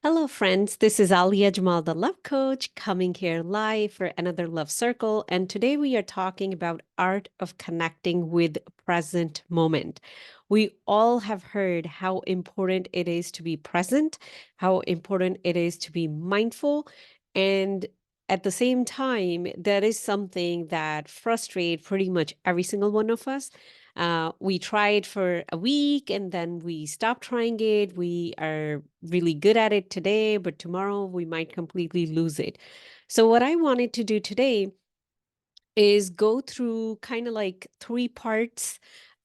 Hello, friends. This is Alia Jamal, the love coach, coming here live for another love circle. And today we are talking about art of connecting with present moment. We all have heard how important it is to be present, how important it is to be mindful. And at the same time, that is something that frustrates pretty much every single one of us. We tried for a week and then we stopped trying it. We are really good at it today, but tomorrow we might completely lose it. So, what I wanted to do today is go through kind of like three parts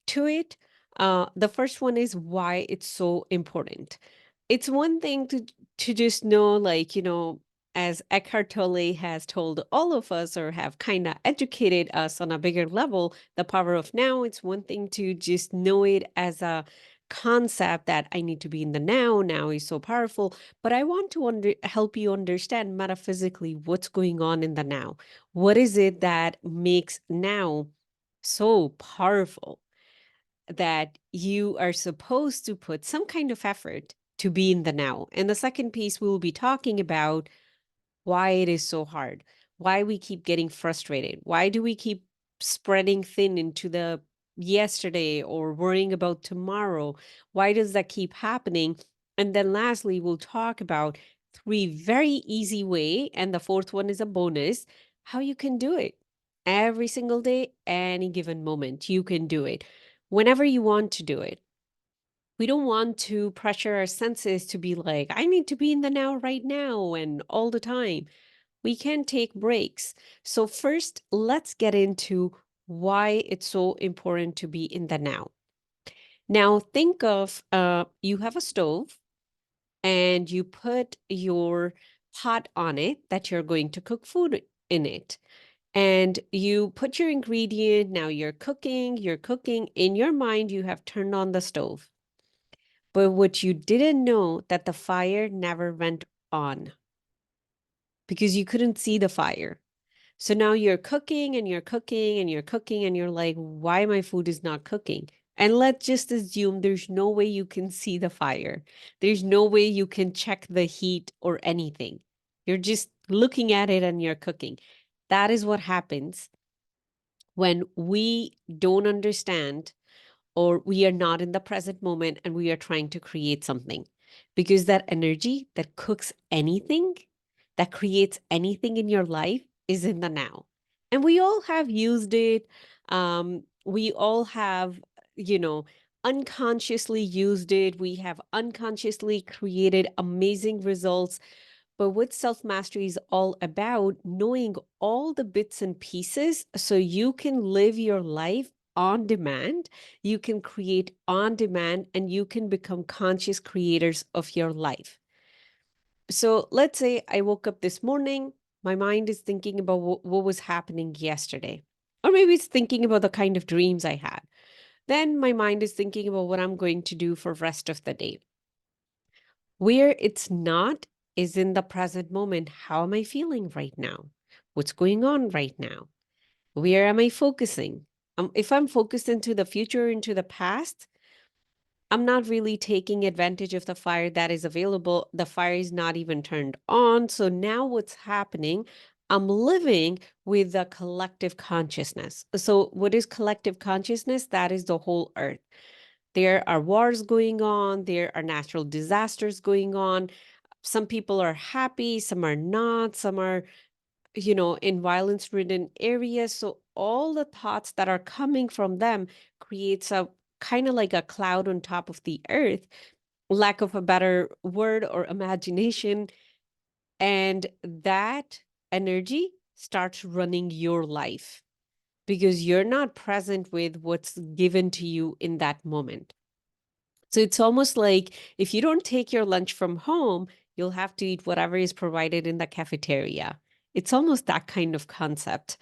to it. The first one is why it's so important. It's one thing to just know, like, as Eckhart Tolle has told all of us or have kind of educated us on a bigger level, the power of now. It's one thing to just know it as a concept that I need to be in the now. Now is so powerful, but I want to help you understand metaphysically what's going on in the now. What is it that makes now so powerful? That you are supposed to put some kind of effort to be in the now. And the second piece, we will be talking about why it is so hard, why we keep getting frustrated, why do we keep spreading thin into the yesterday or worrying about tomorrow? Why does that keep happening? And then lastly, we'll talk about three very easy way, and the fourth one is a bonus, how you can do it every single day, any given moment. You can do it whenever you want to do it. We don't want to pressure our senses to be like, I need to be in the now right now and all the time. We can take breaks. So, first, let's get into why it's so important to be in the now. Now, think of you have a stove and you put your pot on it that you're going to cook food in it. And you put your ingredient, now you're cooking. In your mind, you have turned on the stove. But what you didn't know that the fire never went on because you couldn't see the fire. So now you're cooking and you're cooking and you're cooking and you're like, why my food is not cooking? And let's just assume there's no way you can see the fire. There's no way you can check the heat or anything. You're just looking at it and you're cooking. That is what happens when we don't understand or we are not in the present moment and we are trying to create something. Because that energy that cooks anything, that creates anything in your life is in the now. And we all have used it. We all have, you know, unconsciously used it. We have unconsciously created amazing results. But what self mastery is all about, knowing all the bits and pieces so you can live your life on demand, you can create on demand, and you can become conscious creators of your life. So let's say I woke up this morning, my mind is thinking about what was happening yesterday. Or maybe it's thinking about the kind of dreams I had. Then my mind is thinking about what I'm going to do for rest of the day. Where it's not is in the present moment. How am I feeling right now? What's going on right now? Where am I focusing? If I'm focused into the future, into the past, I'm not really taking advantage of the fire that is available. The fire is not even turned on. So now what's happening? I'm living with the collective consciousness. So, what is collective consciousness? That is the whole earth. There are wars going on, there are natural disasters going on. Some people are happy, some are not, some are, in violence ridden areas. So all the thoughts that are coming from them creates a kind of like a cloud on top of the earth, lack of a better word or imagination. And that energy starts running your life because you're not present with what's given to you in that moment. So it's almost like if you don't take your lunch from home, you'll have to eat whatever is provided in the cafeteria. It's almost that kind of concept.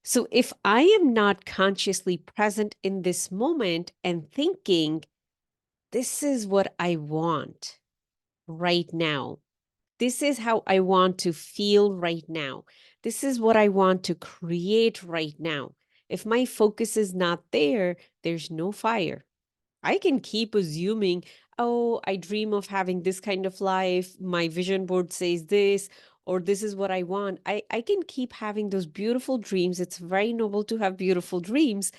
So if I am not consciously present in this moment and thinking, this is what I want right now, this is how I want to feel right now, this is what I want to create right now. If my focus is not there, there's no fire. I can keep assuming, oh, I dream of having this kind of life. My vision board says this, or this is what I want. I can keep having those beautiful dreams. It's very noble to have beautiful dreams,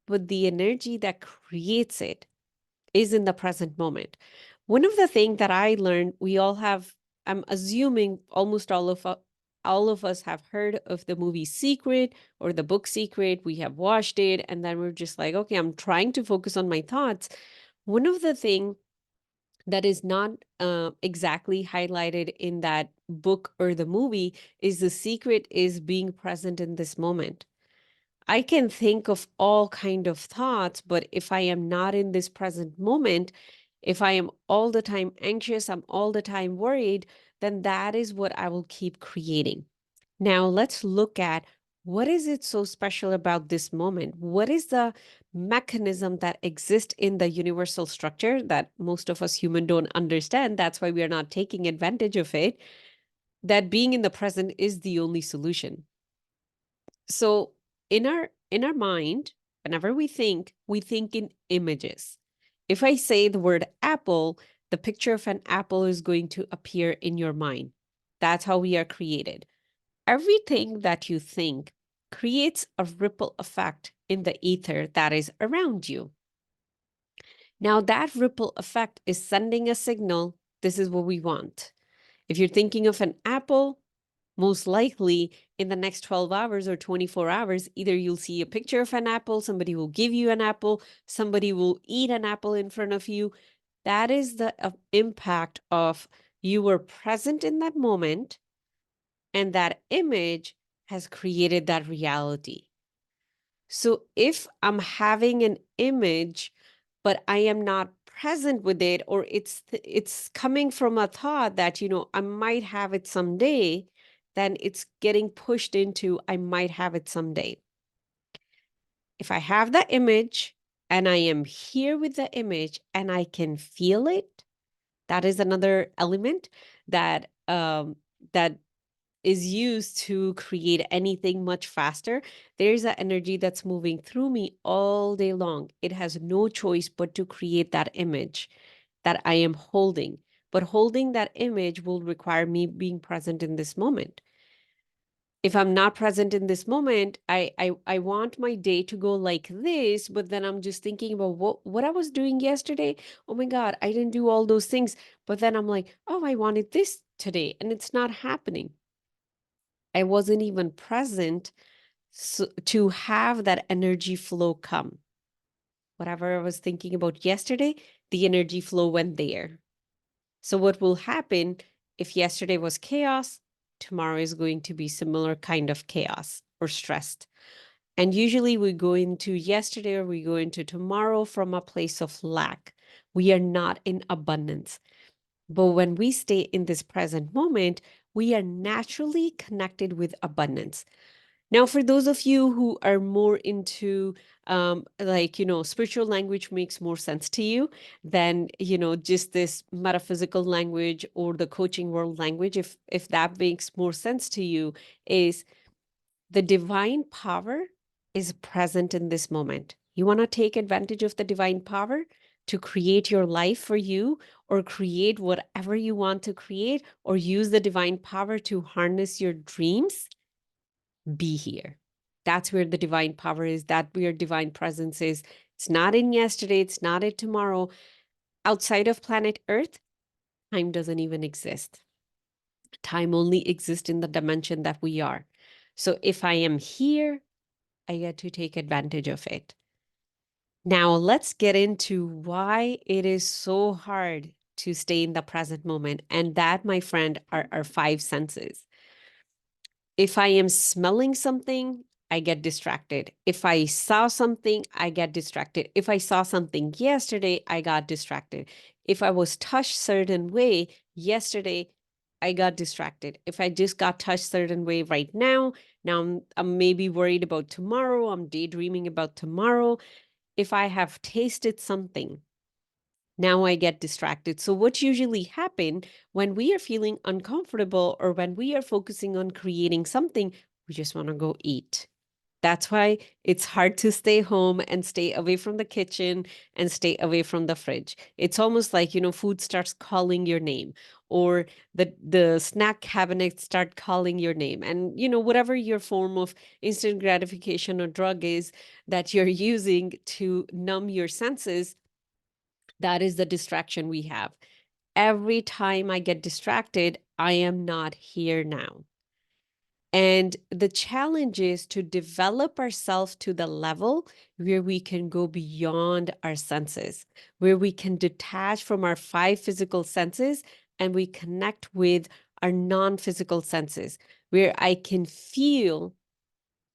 but the energy that creates it is in the present moment. One of the things that I learned, we all have, I'm assuming almost all of us have heard of the movie Secret or the book Secret. We have watched it, and then we're just like, okay, I'm trying to focus on my thoughts. One of the things that is not exactly highlighted in that book or the movie is the secret is being present in this moment. I can think of all kind of thoughts, but if I am not in this present moment, if I am all the time anxious, I'm all the time worried, then that is what I will keep creating. Now let's look at what is it so special about this moment? What is the mechanism that exists in the universal structure that most of us human don't understand? That's why we are not taking advantage of it. That being in the present is the only solution. So in our mind, whenever we think in images. If I say the word apple, the picture of an apple is going to appear in your mind. That's how we are created. Everything that you think creates a ripple effect in the ether that is around you. Now, that ripple effect is sending a signal. This is what we want. If you're thinking of an apple, most likely in the next 12 hours or 24 hours, either you'll see a picture of an apple, somebody will give you an apple, somebody will eat an apple in front of you. That is the impact of you were present in that moment, and that image has created that reality. So if I'm having an image, but I am not present with it, or it's coming from a thought that, I might have it someday, then it's getting pushed into I might have it someday. If I have the image and I am here with the image and I can feel it, that is another element that is used to create anything much faster. There's an energy that's moving through me all day long. It has no choice but to create that image that I am holding. But holding that image will require me being present in this moment. If I'm not present in this moment, I want my day to go like this, but then I'm just thinking about what I was doing yesterday. Oh my God, I didn't do all those things. But then I'm like, oh, I wanted this today, and it's not happening. I wasn't even present to have that energy flow come. Whatever I was thinking about yesterday, the energy flow went there. So what will happen if yesterday was chaos, tomorrow is going to be similar kind of chaos or stressed. And usually we go into yesterday or we go into tomorrow from a place of lack. We are not in abundance. But when we stay in this present moment, we are naturally connected with abundance. Now, for those of you who are more into spiritual language makes more sense to you than, just this metaphysical language or the coaching world language, if that makes more sense to you, is the divine power is present in this moment. You want to take advantage of the divine power to create your life for you, or create whatever you want to create, or use the divine power to harness your dreams. Be here. That's where the divine power is. That where divine presence is. It's not in yesterday. It's not in tomorrow. Outside of planet Earth, time doesn't even exist. Time only exists in the dimension that we are. So if I am here, I get to take advantage of it. Now let's get into why it is so hard to stay in the present moment. And that, my friend, are our five senses. If I am smelling something, I get distracted. If I saw something, I get distracted. If I saw something yesterday, I got distracted. If I was touched certain way yesterday, I got distracted. If I just got touched certain way right now, I'm maybe worried about tomorrow. I'm daydreaming about tomorrow. If I have tasted something, now I get distracted. So what usually happens when we are feeling uncomfortable or when we are focusing on creating something, we just want to go eat. That's why it's hard to stay home and stay away from the kitchen and stay away from the fridge. It's almost like, food starts calling your name, or the snack cabinet start calling your name. And, whatever your form of instant gratification or drug is that you're using to numb your senses, that is the distraction we have. Every time I get distracted, I am not here now. And the challenge is to develop ourselves to the level where we can go beyond our senses, where we can detach from our five physical senses and we connect with our non-physical senses, where I can feel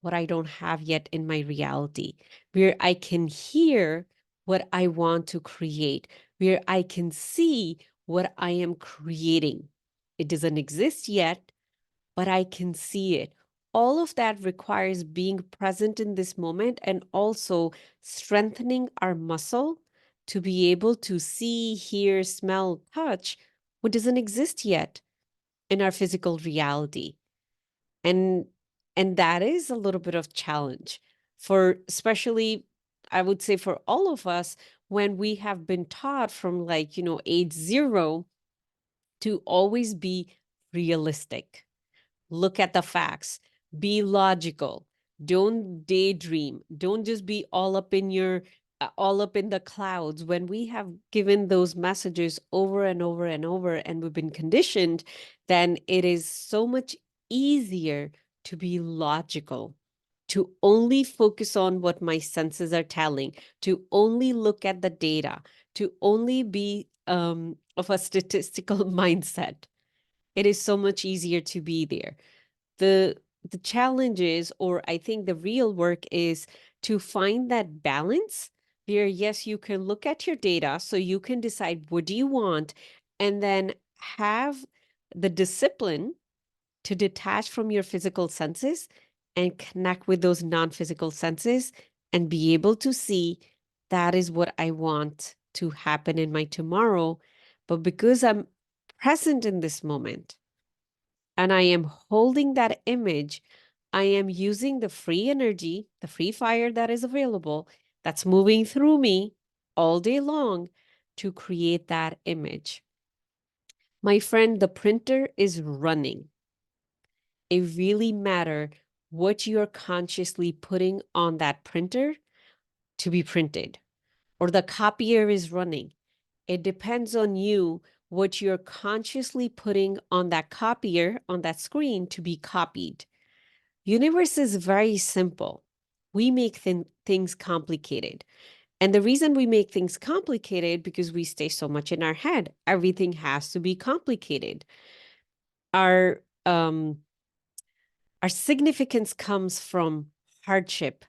what I don't have yet in my reality, where I can hear what I want to create, where I can see what I am creating. It doesn't exist yet, but I can see it. All of that requires being present in this moment and also strengthening our muscle to be able to see, hear, smell, touch what doesn't exist yet in our physical reality. And that is a little bit of challenge for, especially I would say, for all of us, when we have been taught from, like, age 0 to always be realistic. Look at the facts, be logical, don't daydream, don't just be all up in the clouds. When we have given those messages over and over and over and we've been conditioned, then it is so much easier to be logical, to only focus on what my senses are telling, to only look at the data, to only be of a statistical mindset. It is so much easier to be there. The challenge is, or I think the real work is, to find that balance where, yes, you can look at your data so you can decide what do you want, and then have the discipline to detach from your physical senses and connect with those non-physical senses and be able to see that is what I want to happen in my tomorrow. But because I'm present in this moment, and I am holding that image, I am using the free energy, the free fire that is available, that's moving through me all day long to create that image. My friend, the printer is running. It really matters what you're consciously putting on that printer to be printed, or the copier is running. It depends on you what you're consciously putting on that copier, on that screen, to be copied. Universe is very simple. We make things complicated. And the reason we make things complicated because we stay so much in our head. Everything has to be complicated. Our um our significance comes from hardship,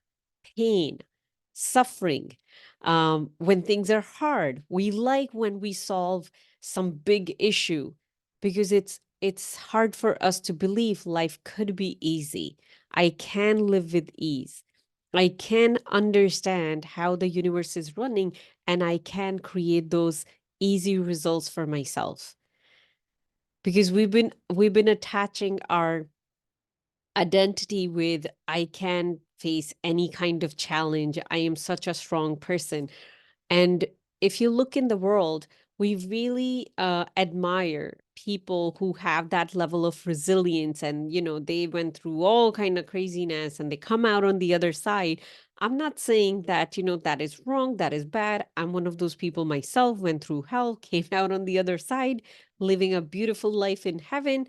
pain, suffering. When things are hard, we like when we solve some big issue because it's hard for us to believe life could be easy. I can live with ease. I can understand how the universe is running and I can create those easy results for myself. Because we've been attaching our identity with, I can face any kind of challenge. I am such a strong person. And if you look in the world, we really admire people who have that level of resilience, and they went through all kind of craziness and they come out on the other side. I'm not saying that that is wrong, that is bad. I'm one of those people myself, went through hell, came out on the other side, living a beautiful life in heaven.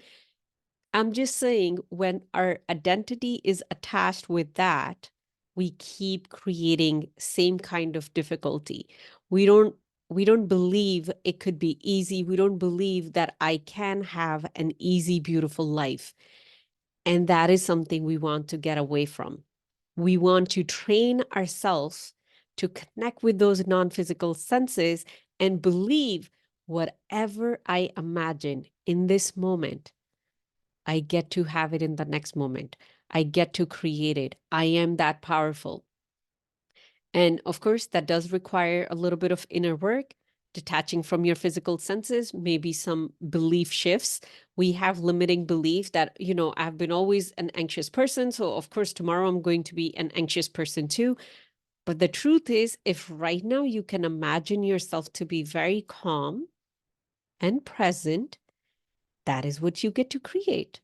I'm just saying, when our identity is attached with that, we keep creating same kind of difficulty. We don't we don't believe it could be easy. We don't believe that I can have an easy, beautiful life. And that is something we want to get away from. We want to train ourselves to connect with those non-physical senses and believe whatever I imagine in this moment, I get to have it in the next moment. I get to create it. I am that powerful. And of course, that does require a little bit of inner work detaching from your physical senses, maybe some belief shifts. We have limiting belief that, I've been always an anxious person. So, of course, tomorrow I'm going to be an anxious person too. But the truth is, if right now you can imagine yourself to be very calm and present, that is what you get to create.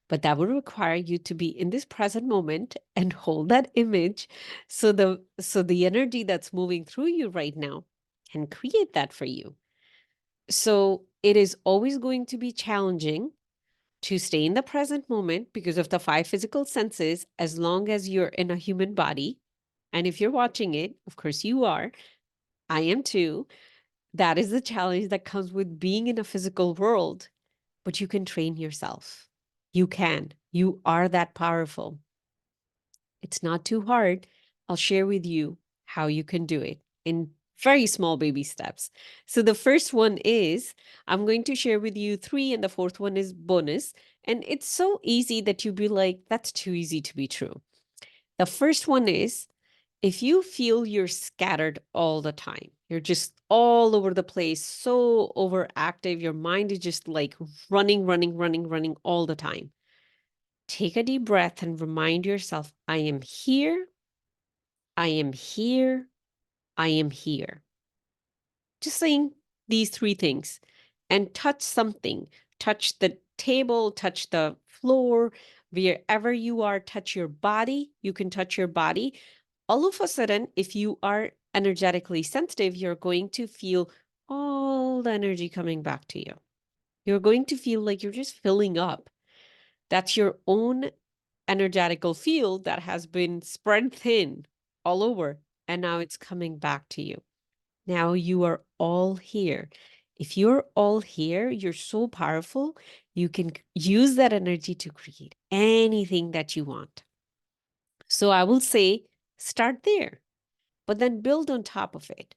But that would require you to be in this present moment and hold that image so the energy that's moving through you right now can create that for you. So it is always going to be challenging to stay in the present moment because of the five physical senses, as long as you're in a human body. And if you're watching it, of course you are, I am too. That is the challenge that comes with being in a physical world, but you can train yourself. You can. You are that powerful. It's not too hard. I'll share with you how you can do it in very small baby steps. So the first one is, I'm going to share with you three, and the fourth one is bonus. And it's so easy that you'd be like, that's too easy to be true. The first one is, if you feel you're scattered all the time, you're just all over the place, so overactive, your mind is just like running, running, running, running all the time. Take a deep breath and remind yourself, I am here, I am here, I am here. Just saying these three things and touch something. Touch the table, touch the floor, wherever you are, touch your body. You can touch your body. All of a sudden, if you are energetically sensitive, you're going to feel all the energy coming back to you. You're going to feel like you're just filling up. That's your own energetical field that has been spread thin all over, and now it's coming back to you. Now you are all here. If you're all here, you're so powerful. You can use that energy to create anything that you want. So I will say, start there, but then build on top of it.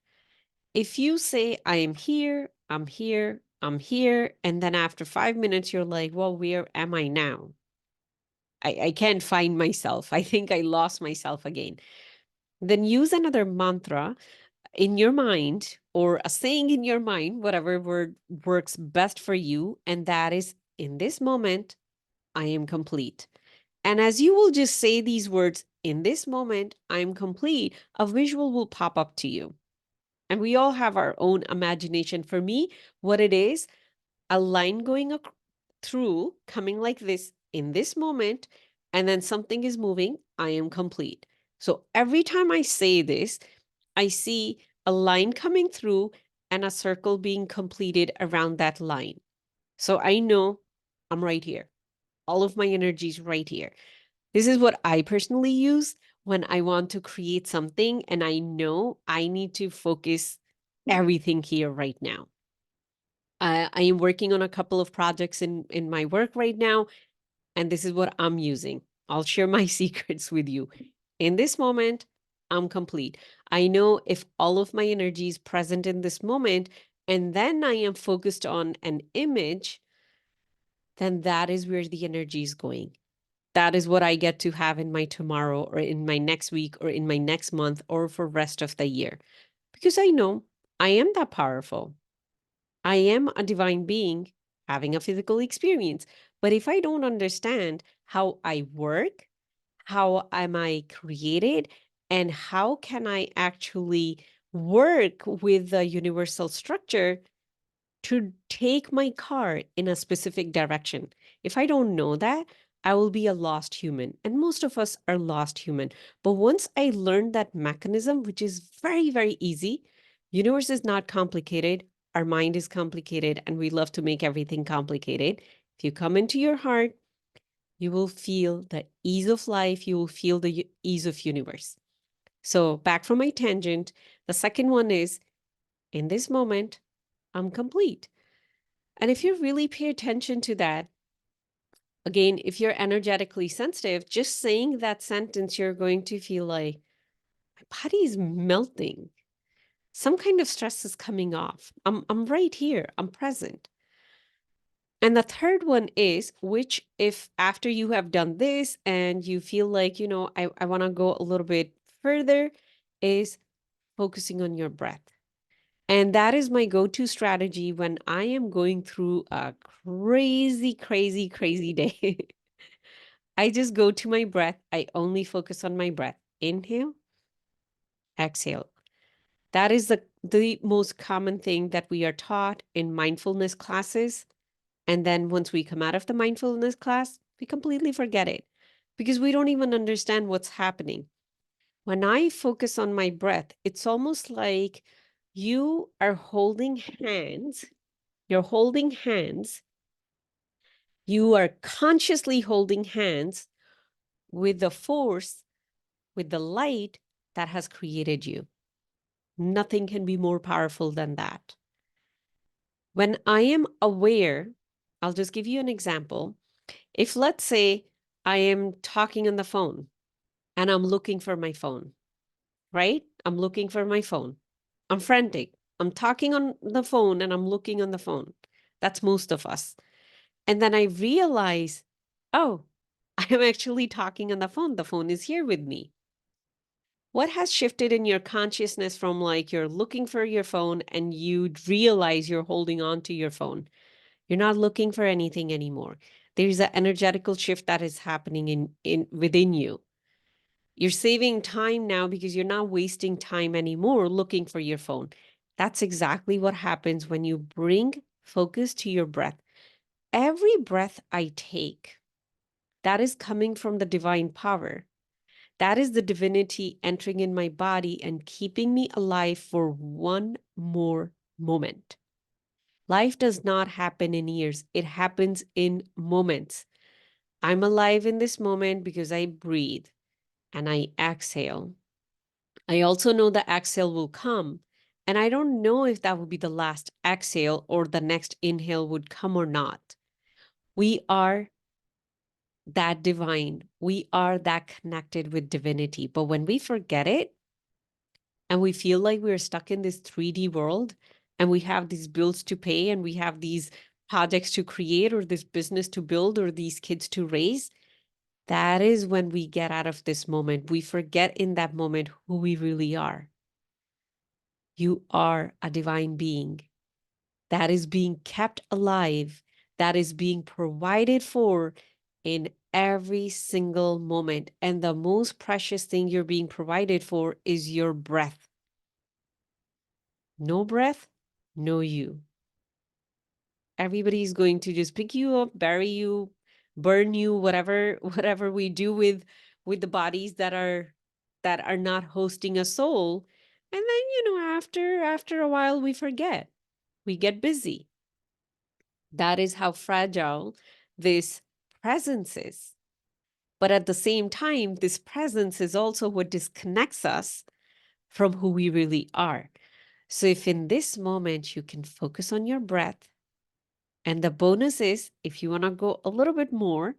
If you say, I am here, I'm here, I'm here, and then after 5 minutes, you're like, well, where am I now? I can't find myself. I think I lost myself again. Then use another mantra in your mind, or a saying in your mind, whatever word works best for you. And that is, in this moment, I am complete. And as you will just say these words, in this moment, I'm complete, a visual will pop up to you. And we all have our own imagination. For me, what it is, a line going through, coming like this in this moment, and then something is moving, I am complete. So every time I say this, I see a line coming through and a circle being completed around that line. So I know I'm right here. All of my energy is right here. This is what I personally use when I want to create something and I know I need to focus everything here right now. I am working on a couple of projects in my work right now, and this is what I'm using. I'll share my secrets with you. In this moment, I'm complete. I know if all of my energy is present in this moment, and then I am focused on an image, then that is where the energy is going. That is what I get to have in my tomorrow, or in my next week, or in my next month, or for rest of the year. Because I know I am that powerful. I am a divine being having a physical experience. But if I don't understand how I work, how am I created, and how can I actually work with the universal structure to take my car in a specific direction, if I don't know that, I will be a lost human. And most of us are lost human. But once I learned that mechanism, which is very, very easy, universe is not complicated. Our mind is complicated, and we love to make everything complicated. If you come into your heart, you will feel the ease of life. You will feel the ease of universe. So back from my tangent, the second one is, in this moment, I'm complete. And if you really pay attention to that, again, if you're energetically sensitive, just saying that sentence, you're going to feel like, my body is melting. Some kind of stress is coming off. I'm right here. I'm present. And the third one is, which if after you have done this and you feel like, I want to go a little bit further, is focusing on your breath. And that is my go-to strategy when I am going through a crazy, crazy, crazy day. I just go to my breath. I only focus on my breath. Inhale, exhale. That is the most common thing that we are taught in mindfulness classes. And then once we come out of the mindfulness class, we completely forget it because we don't even understand what's happening. When I focus on my breath, it's almost like you are holding hands. You're holding hands. You are consciously holding hands with the force, with the light that has created you. Nothing can be more powerful than that. When I am aware, I'll just give you an example. If let's say I am talking on the phone and I'm looking for my phone, right? I'm looking for my phone. I'm frantic. I'm talking on the phone and I'm looking on the phone. That's most of us. And then I realize, oh, I'm actually talking on the phone. The phone is here with me. What has shifted in your consciousness from like you're looking for your phone and you realize you're holding on to your phone? You're not looking for anything anymore. There's an energetical shift that is happening in within you. You're saving time now because you're not wasting time anymore looking for your phone. That's exactly what happens when you bring focus to your breath. Every breath I take, that is coming from the divine power. That is the divinity entering in my body and keeping me alive for one more moment. Life does not happen in years, it happens in moments. I'm alive in this moment because I breathe and I exhale. I also know the exhale will come, and I don't know if that will be the last exhale or the next inhale would come or not. We are that divine. We are that connected with divinity. But when we forget it and we feel like we're stuck in this 3D world and we have these bills to pay and we have these projects to create or this business to build or these kids to raise, that is when we get out of this moment. We forget in that moment who we really are. You are a divine being that is being kept alive, that is being provided for in every single moment. And the most precious thing you're being provided for is your breath. No breath, no you. Everybody's going to just pick you up, bury you, burn you, whatever we do with the bodies that are not hosting a soul. And then, after a while we forget. We get busy. That is how fragile this presence is. But at the same time, this presence is also what disconnects us from who we really are. So if in this moment you can focus on your breath, and the bonus is if you want to go a little bit more,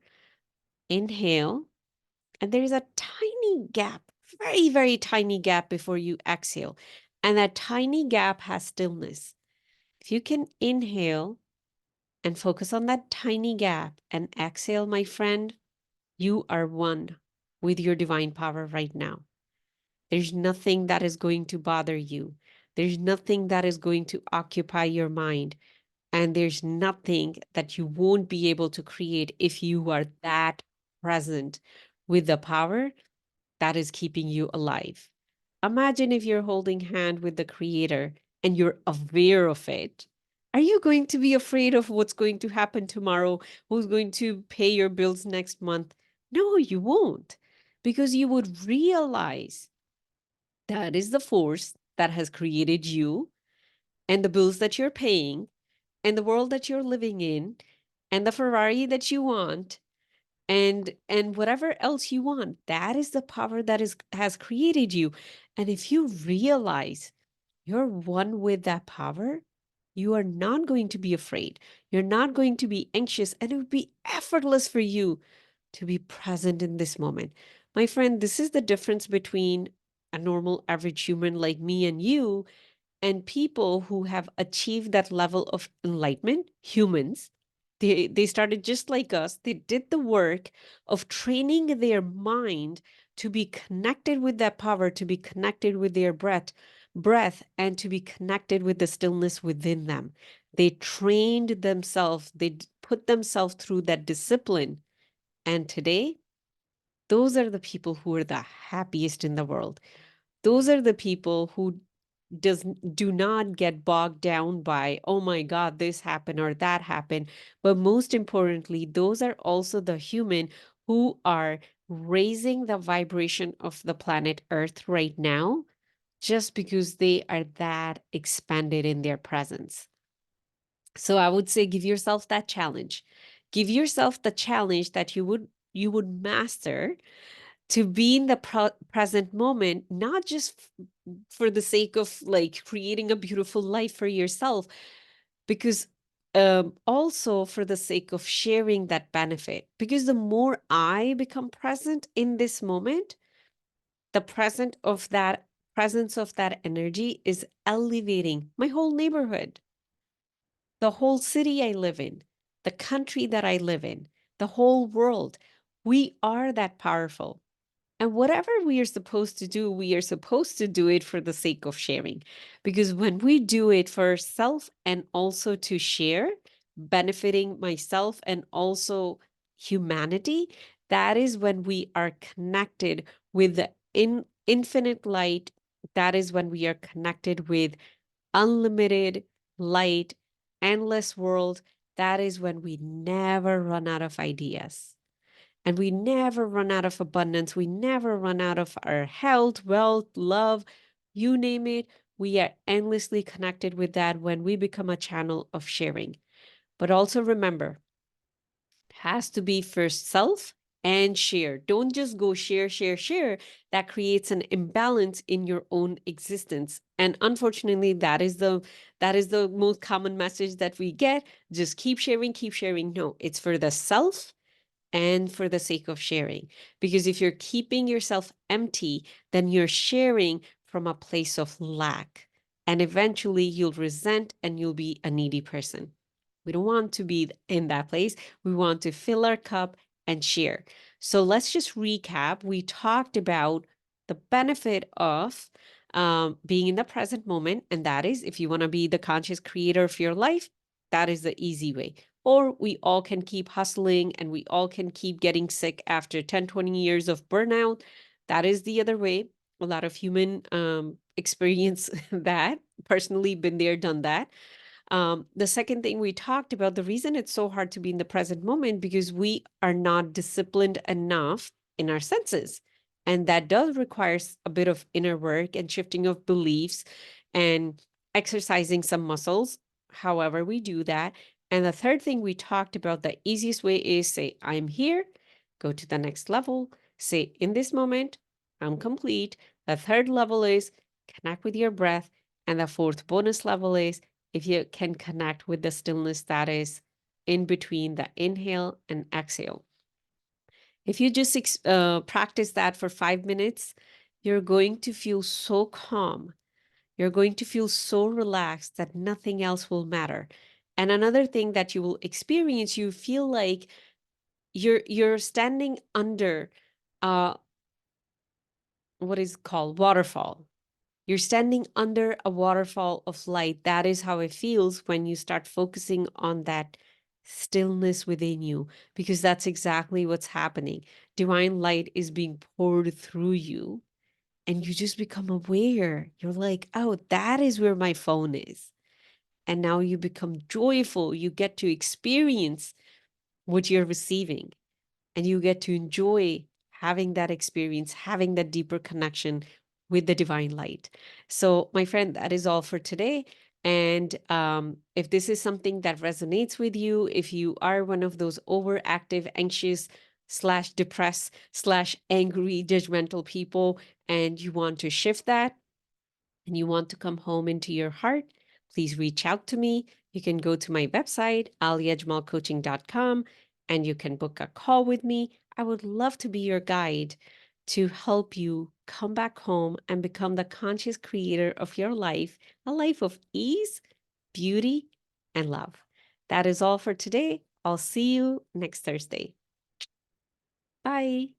inhale, and there is a tiny gap, very, very tiny gap before you exhale. And that tiny gap has stillness. If you can inhale and focus on that tiny gap and exhale, my friend, you are one with your divine power right now. There's nothing that is going to bother you. There's nothing that is going to occupy your mind. And there's nothing that you won't be able to create if you are that present with the power that is keeping you alive. Imagine if you're holding hand with the creator and you're aware of it. Are you going to be afraid of what's going to happen tomorrow? Who's going to pay your bills next month? No, you won't, because you would realize that is the force that has created you and the bills that you're paying and the world that you're living in and the Ferrari that you want and whatever else you want. That is the power that has created you. And if you realize you're one with that power, you are not going to be afraid. You're not going to be anxious, and it would be effortless for you to be present in this moment. My friend, this is the difference between a normal average human like me and you and people who have achieved that level of enlightenment, humans. They started just like us. They did the work of training their mind to be connected with that power, to be connected with their breath. breath and to be connected with the stillness within them. They trained themselves, they put themselves through that discipline. And today, those are the people who are the happiest in the world. Those are the people who do not get bogged down by, oh my God, this happened or that happened. But most importantly, those are also the human who are raising the vibration of the planet Earth right now, just because they are that expanded in their presence. So I would say give yourself that challenge. Give yourself the challenge that you would master to be in the present moment, not just for the sake of like creating a beautiful life for yourself, because also for the sake of sharing that benefit. Because the more I become present in this moment, the presence of that energy is elevating my whole neighborhood, the whole city I live in, the country that I live in, the whole world. We are that powerful. And whatever we are supposed to do, we are supposed to do it for the sake of sharing. Because when we do it for self and also to share, benefiting myself and also humanity, that is when we are connected with the infinite light. That is when we are connected with unlimited light, endless world. That is when we never run out of ideas. And we never run out of abundance. We never run out of our health, wealth, love, you name it. We are endlessly connected with that when we become a channel of sharing. But also remember, it has to be first self and share. Don't just go share, share, share. That creates an imbalance in your own existence. And unfortunately, that is the most common message that we get. Just keep sharing, keep sharing. No, it's for the self and for the sake of sharing. Because if you're keeping yourself empty, then you're sharing from a place of lack. And eventually you'll resent and you'll be a needy person. We don't want to be in that place. We want to fill our cup and share. So let's just recap. We talked about the benefit of being in the present moment. And that is, if you want to be the conscious creator of your life, that is the easy way. Or we all can keep hustling and we all can keep getting sick after 10, 20 years of burnout. That is the other way. A lot of human experience that. Personally, been there, done that. The second thing we talked about, the reason it's so hard to be in the present moment, because we are not disciplined enough in our senses. And that does require a bit of inner work and shifting of beliefs and exercising some muscles, however we do that. And the third thing we talked about, the easiest way is say, I'm here, go to the next level, say, in this moment, I'm complete. The third level is connect with your breath. And the fourth bonus level is if you can connect with the stillness that is in between the inhale and exhale. If you just practice that for 5 minutes, you're going to feel so calm. You're going to feel so relaxed that nothing else will matter. And another thing that you will experience, you feel like you're standing under what is called waterfall. You're standing under a waterfall of light. That is how it feels when you start focusing on that stillness within you, because that's exactly what's happening. Divine light is being poured through you, and you just become aware. You're like, oh, that is where my phone is. And now you become joyful. You get to experience what you're receiving, and you get to enjoy having that experience, having that deeper connection with the divine light. So, my friend, that is all for today. And if this is something that resonates with you, if you are one of those overactive, anxious, slash depressed, slash angry, judgmental people, and you want to shift that, and you want to come home into your heart, please reach out to me. You can go to my website, aliajmalcoaching.com, and you can book a call with me. I would love to be your guide to help you come back home and become the conscious creator of your life, a life of ease, beauty, and love. That is all for today. I'll see you next Thursday. Bye.